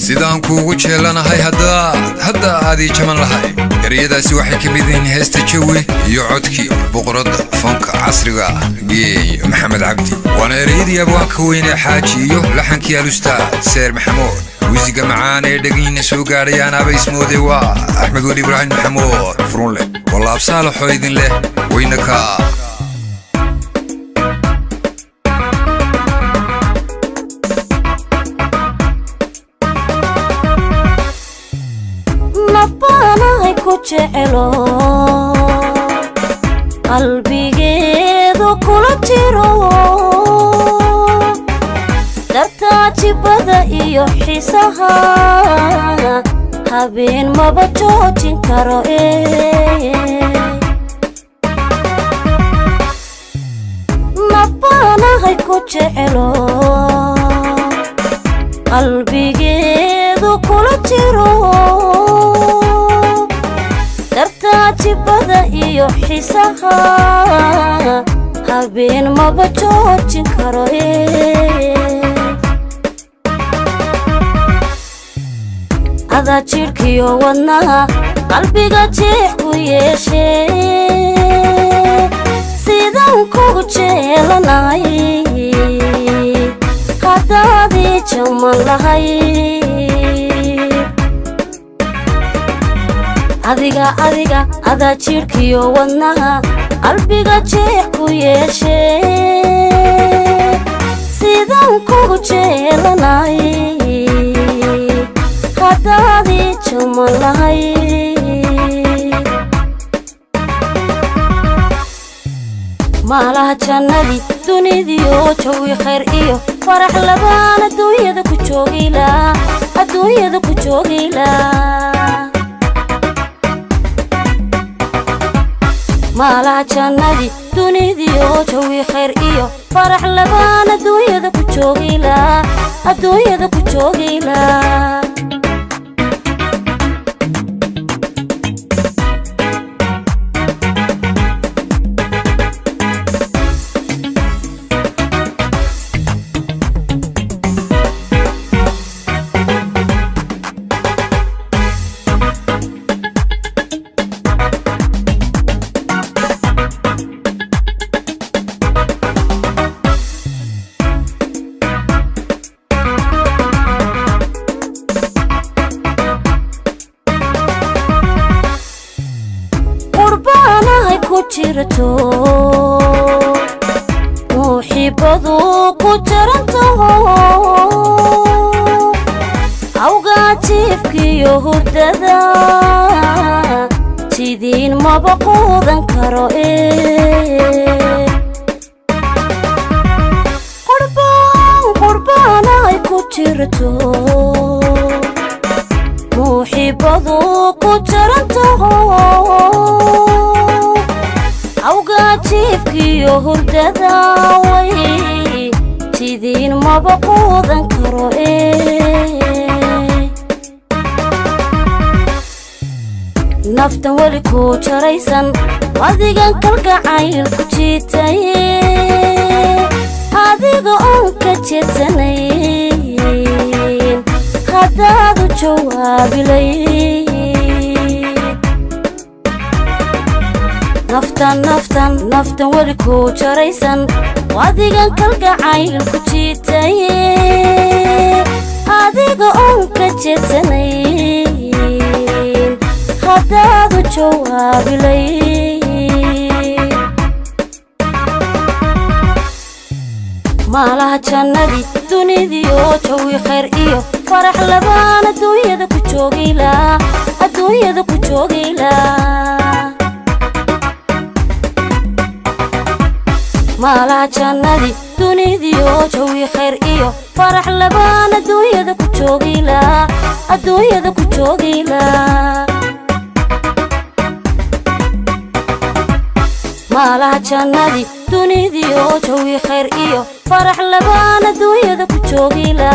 sidaan kuugu jeelanahay hadda aadii jaman lahay ereyadaasi waxay ka mid yihiin heesta jawi iyo codkii boqoradda fanka casriga geey maxamed cabdi waana ereyadii abwaanka weyne xaaji iyo laxankii alustaad seer maxamuud musiga macaan ee dhageyna soo gaadhayaan aba ismoode waa axmed weli ibraahim maxamuud furunle walla absaalaxoo idin leh weynaka jecelo qalbigeedu kula jiro dartaa jibada iyo xiisaha habeen maba joojin karo nabaanahay ku jecelo qalbigeedu kula jiro jibada iyo xiisaha habeen maba joojin karo adaa jirkiyo wadnaha qalbiga jeex ku yeeshee sidaan kugu jeelanay haddaadii jaman lahay adiga adaa jirkiyo wadnaha qalbiga jeex ku yeeshee sidaan kugu jeelanay haddaadii jaman lahay maalaha jannadii dunidiyo jawi khayr iyo farax labaan adduunyada ku joogayla maalaha jannadii dunidiyo jawi khayr iyo farax labaan adduunyada ku joogayla jirto muxibadu ku jarantaho awgaa jiifkiyo hurdada sidiin maba quudan karo qurbaanay ku jirto muxibadu ku jarantaho awgaa jiifkiyo hurdada way sidiin maba quudan karo naftan weli ku jaraysan adigan kalgacayl ku jiitay adiga oon ka jeedsanayn haddaadu jawaabilay naftan weli ku jaraysan adigan kalgacayl ku jiitay adiga oon ka jeedsanayn haddaadu jawaabilay maalaha jannadii dunidiyo jawi khayr iyo farax labaan adduunyada ku joogayla maalaha jannadii dunidiyo jawi khayr iyo farax labaan adduunyada ku joogayla maalaha jannadii dunidiyo jawi khayr iyo farax labaan adduunyada ku joogayla